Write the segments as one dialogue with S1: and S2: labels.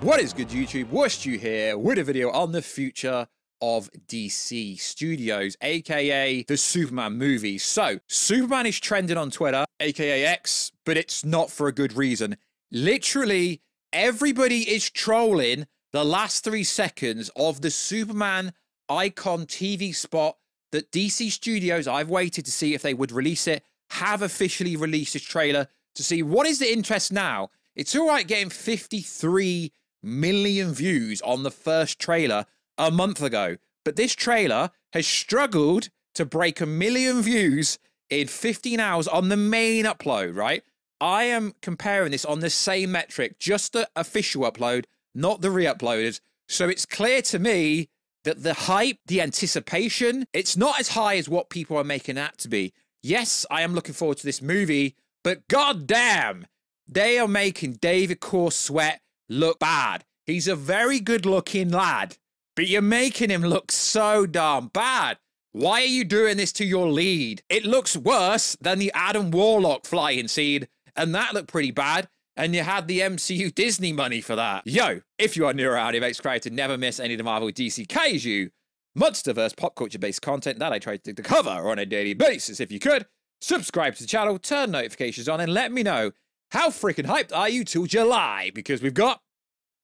S1: What is good, YouTube? Warstu here with a video on the future of DC Studios, aka the Superman movie. So, Superman is trending on Twitter, aka X, but it's not for a good reason. Literally, everybody is trolling the last 3 seconds of the Superman icon TV spot that DC Studios, I've waited to see if they would release it, have officially released this trailer to see what is the interest now. It's all right getting 53 million views on the first trailer a month ago, but this trailer has struggled to break 1 million views in 15 hours on the main upload, right? I am comparing this on the same metric, just the official upload, not the re-uploaded. So it's clear to me that the hype, the anticipation, it's not as high as what people are making it to be. Yes, I am looking forward to this movie, but goddamn, they are making David Sweat look bad. He's a very good-looking lad, but you're making him look so darn bad. Why are you doing this to your lead? It looks worse than the Adam Warlock flying scene, and that looked pretty bad, and you had the MCU Disney money for that. Yo, if you are new around here, subscribe to never miss any of the Marvel DC Kaiju, monsterverse pop culture-based content that I try to cover on a daily basis. If you could, subscribe to the channel, turn notifications on, and let me know how freaking hyped are you till July, because we've got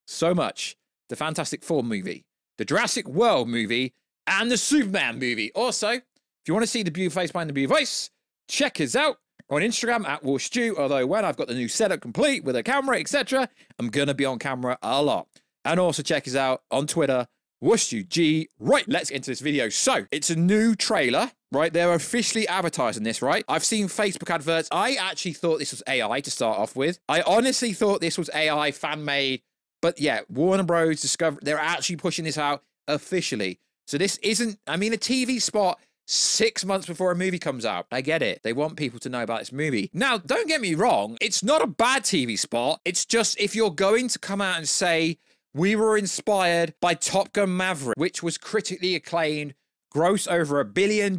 S1: so much. The Fantastic Four movie, the Jurassic World movie, and the Superman movie. Also, if you want to see the beautiful face behind the beautiful voice, check us out on Instagram at Warstu, although when I've got the new setup complete with a camera, etc., I'm going to be on camera a lot. And also check us out on Twitter, WarstuG. Right, let's get into this video. So, it's a new trailer, right? They're officially advertising this, right? I've seen Facebook adverts. I actually thought this was AI to start off with. I honestly thought this was AI fan-made. But yeah, Warner Bros. Discovered they're actually pushing this out officially. So this isn't, I mean, a TV spot 6 months before a movie comes out. I get it. They want people to know about this movie. Now, don't get me wrong. It's not a bad TV spot. It's just if you're going to come out and say, we were inspired by Top Gun Maverick, which was critically acclaimed, grossed over $1 billion,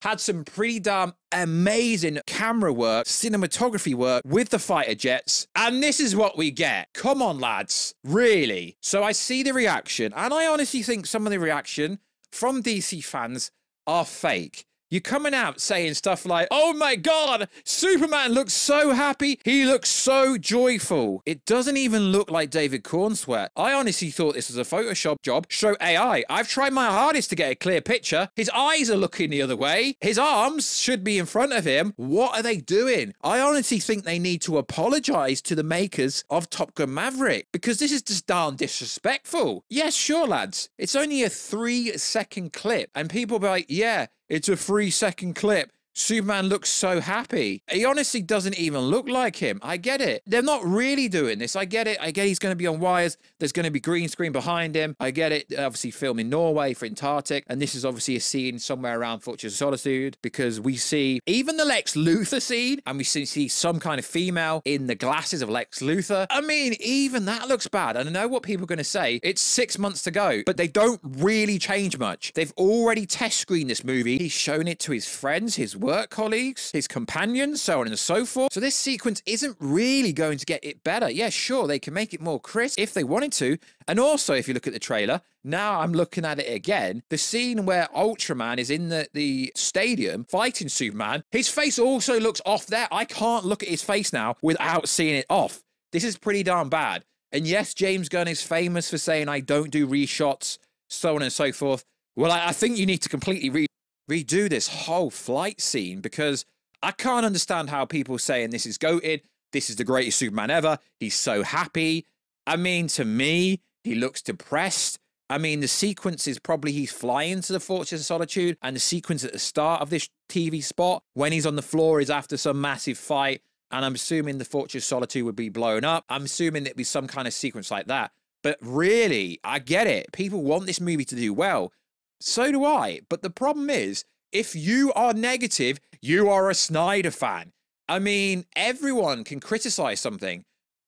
S1: had some pretty damn amazing camera work, cinematography work with the fighter jets, and this is what we get. Come on, lads. Really? So I see the reaction, and I honestly think some of the reaction from DC fans are fake. You're coming out saying stuff like, oh my God, Superman looks so happy. He looks so joyful. It doesn't even look like David Sweat. I honestly thought this was a Photoshop job. Show AI. I've tried my hardest to get a clear picture. His eyes are looking the other way. His arms should be in front of him. What are they doing? I honestly think they need to apologize to the makers of Top Gun Maverick, because this is just darn disrespectful. Yes, sure, lads. It's only a 3-second clip, and people be like, yeah, it's a 3-second clip. Superman looks so happy. He honestly doesn't even look like him. I get it. They're not really doing this. I get it. I get he's going to be on wires. There's going to be green screen behind him. I get it. Obviously filmed in Norway for Antarctic. And this is obviously a scene somewhere around Fortress of Solitude, because we see even the Lex Luthor scene, and we see some kind of female in the glasses of Lex Luthor. I mean, even that looks bad. And I know what people are going to say. It's 6 months to go, but they don't really change much. They've already test screened this movie. He's shown it to his friends, his work colleagues, his companions, so on and so forth. So this sequence isn't really going to get it better. Yeah, sure, they can make it more crisp if they wanted to. And also, if you look at the trailer, now I'm looking at it again, the scene where Ultraman is in the stadium fighting Superman, his face also looks off there. I can't look at his face now without seeing it off. This is pretty darn bad. And yes, James Gunn is famous for saying, I don't do reshots, so on and so forth. Well, I think you need to completely redo this whole flight scene, because I can't understand how people saying this is goated, this is the greatest Superman ever, he's so happy. I mean, to me, he looks depressed. I mean, the sequence is probably he's flying to the Fortress of Solitude, and the sequence at the start of this TV spot when he's on the floor is after some massive fight, and I'm assuming the Fortress of Solitude would be blown up. I'm assuming it'd be some kind of sequence like that. But really, I get it. People want this movie to do well. So do I. But the problem is, if you are negative, you are a Snyder fan. I mean, everyone can criticize something.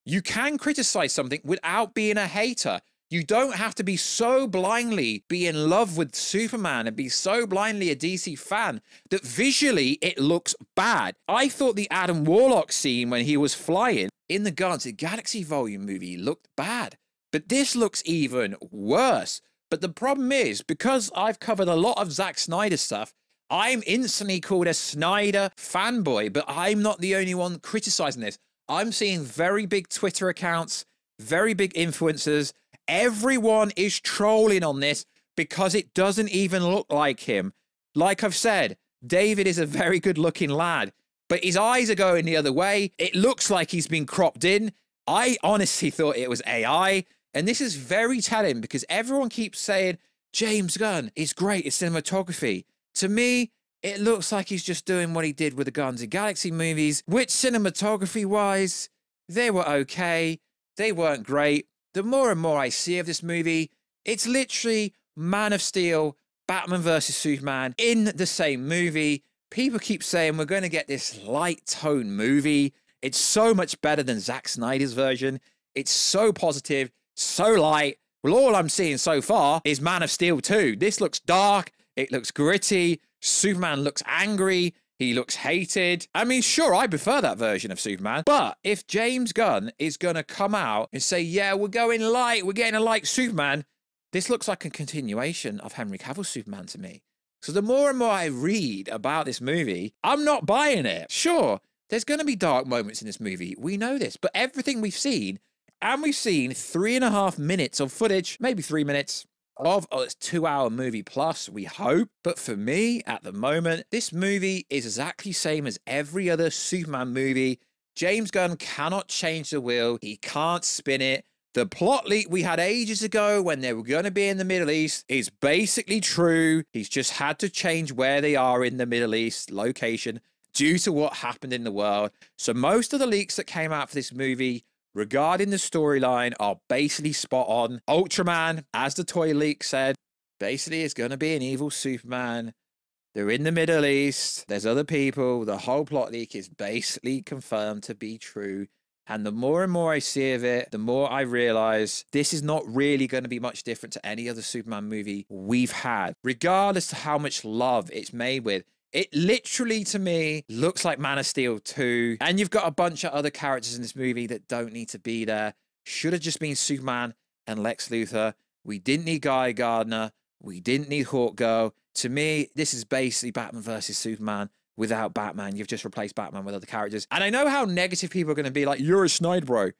S1: You can criticize something without being a hater. You don't have to be so blindly be in love with Superman and be so blindly a DC fan that visually it looks bad. I thought the Adam Warlock scene when he was flying in the Guardians of the Galaxy Volume movie looked bad. But this looks even worse. But the problem is, because I've covered a lot of Zack Snyder stuff, I'm instantly called a Snyder fanboy, but I'm not the only one criticizing this. I'm seeing very big Twitter accounts, very big influencers. Everyone is trolling on this because it doesn't even look like him. Like I've said, David is a very good looking lad, but his eyes are going the other way. It looks like he's been cropped in. I honestly thought it was AI. And this is very telling because everyone keeps saying, James Gunn is great at cinematography. To me, it looks like he's just doing what he did with the Guardians of the Galaxy movies, which cinematography-wise, they were okay. They weren't great. The more and more I see of this movie, it's literally Man of Steel, Batman versus Superman in the same movie. People keep saying we're going to get this light tone movie. It's so much better than Zack Snyder's version. It's so positive, so light. Well, all I'm seeing so far is Man of Steel 2. This looks dark. It looks gritty. Superman looks angry. He looks hated. I mean, sure, I prefer that version of Superman. But if James Gunn is going to come out and say, yeah, we're going light, we're getting a light Superman, this looks like a continuation of Henry Cavill's Superman to me. So the more and more I read about this movie, I'm not buying it. Sure, there's going to be dark moments in this movie. We know this. But everything we've seen, and we've seen 3.5 minutes of footage, maybe 3 minutes, of a 2-hour movie plus, we hope. But for me, at the moment, this movie is exactly same as every other Superman movie. James Gunn cannot change the wheel. He can't spin it. The plot leak we had ages ago when they were going to be in the Middle East is basically true. He's just had to change where they are in the Middle East location due to what happened in the world. So most of the leaks that came out for this movie regarding the storyline are basically spot on. Ultraman, as the toy leak said, basically is going to be an evil Superman. They're in the Middle East. There's other people. The whole plot leak is basically confirmed to be true. And the more and more I see of it, the more I realize this is not really going to be much different to any other Superman movie we've had, regardless of how much love it's made with. It literally, to me, looks like Man of Steel 2. And you've got a bunch of other characters in this movie that don't need to be there. Should have just been Superman and Lex Luthor. We didn't need Guy Gardner. We didn't need Hawkgirl. To me, this is basically Batman versus Superman without Batman. You've just replaced Batman with other characters. And I know how negative people are going to be, like, you're a Snyder bro.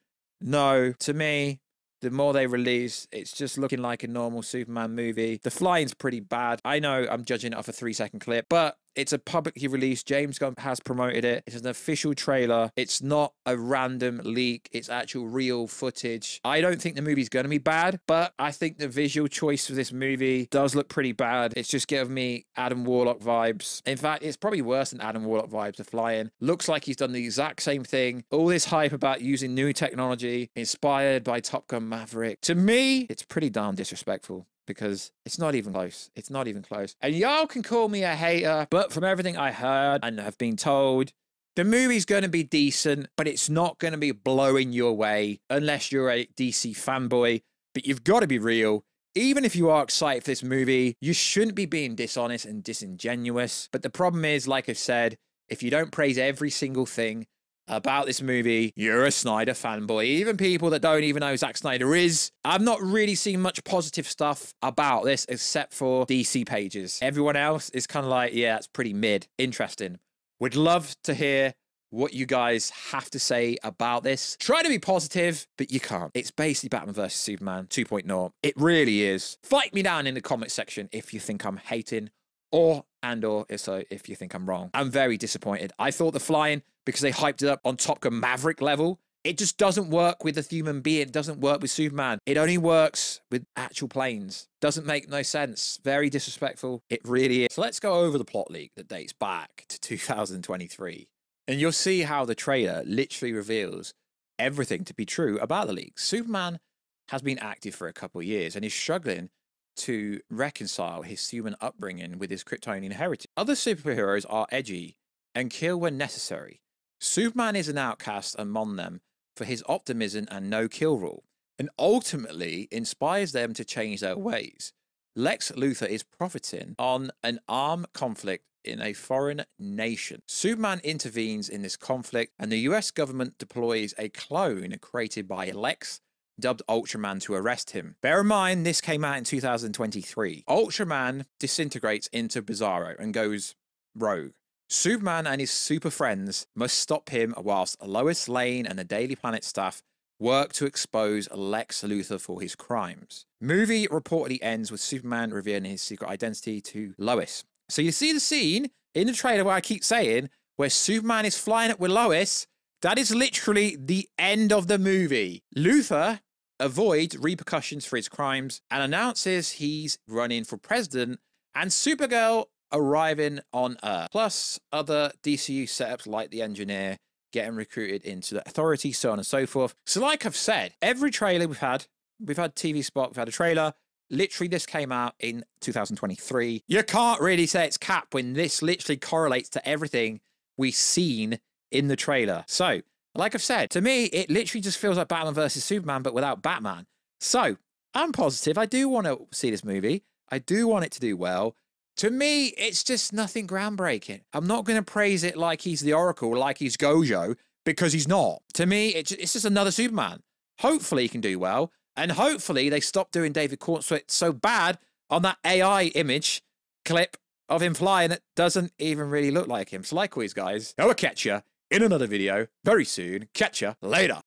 S1: No, to me, the more they release, it's just looking like a normal Superman movie. The flying's pretty bad. I know I'm judging it off a 3-second clip, but it's a publicly released. James Gunn has promoted it. It's an official trailer. It's not a random leak. It's actual real footage. I don't think the movie's going to be bad, but I think the visual choice for this movie does look pretty bad. It's just giving me Adam Warlock vibes. In fact, it's probably worse than Adam Warlock vibes. The flying looks like he's done the exact same thing. All this hype about using new technology inspired by Top Gun Maverick. To me, it's pretty darn disrespectful, because it's not even close. It's not even close. And y'all can call me a hater, but from everything I heard and have been told, the movie's going to be decent, but it's not going to be blowing your way unless you're a DC fanboy. But you've got to be real. Even if you are excited for this movie, you shouldn't be being dishonest and disingenuous. But the problem is, like I said, if you don't praise every single thing about this movie, you're a Snyder fanboy. Even people that don't even know who Zack Snyder is. I've not really seen much positive stuff about this except for DC pages. Everyone else is kind of like, yeah, it's pretty mid. Interesting. Would love to hear what you guys have to say about this. Try to be positive, but you can't. It's basically Batman vs Superman 2.0. It really is. Fight me down in the comment section if you think I'm hating, or if you think I'm wrong. I'm very disappointed. I thought the flying, because they hyped it up on Top Gun Maverick level, it just doesn't work with a human being. It doesn't work with Superman. It only works with actual planes. Doesn't make no sense. Very disrespectful. It really is. So let's go over the plot leak that dates back to 2023. And you'll see how the trailer literally reveals everything to be true about the leak. Superman has been active for a couple of years and is struggling to reconcile his human upbringing with his Kryptonian heritage. Other superheroes are edgy and kill when necessary. Superman is an outcast among them for his optimism and no-kill rule, and ultimately inspires them to change their ways. Lex Luthor is profiting on an armed conflict in a foreign nation. Superman intervenes in this conflict, and the US government deploys a clone created by Lex dubbed Ultraman to arrest him. Bear in mind, this came out in 2023. Ultraman disintegrates into Bizarro and goes rogue. Superman and his super friends must stop him whilst Lois Lane and the Daily Planet staff work to expose Lex Luthor for his crimes. Movie reportedly ends with Superman revealing his secret identity to Lois. So you see the scene in the trailer where I keep saying, where Superman is flying up with Lois, that is literally the end of the movie. Luthor avoids repercussions for his crimes and announces he's running for president, and Supergirl arriving on Earth. Plus other DCU setups like the Engineer getting recruited into the Authority, so on and so forth. So like I've said, every trailer we've had TV spot, we've had a trailer. Literally, this came out in 2023. You can't really say it's cap when this literally correlates to everything we've seen in the trailer. So, like I've said, to me, it literally just feels like Batman versus Superman, but without Batman. So, I'm positive. I do want to see this movie. I do want it to do well. To me, it's just nothing groundbreaking. I'm not going to praise it like he's the Oracle, like he's Gojo, because he's not. To me, it's just another Superman. Hopefully he can do well, and hopefully they stop doing David Cornsweet so bad on that AI image clip of him flying that doesn't even really look like him. So like always, guys, I will catch you in another video very soon. Catch you later.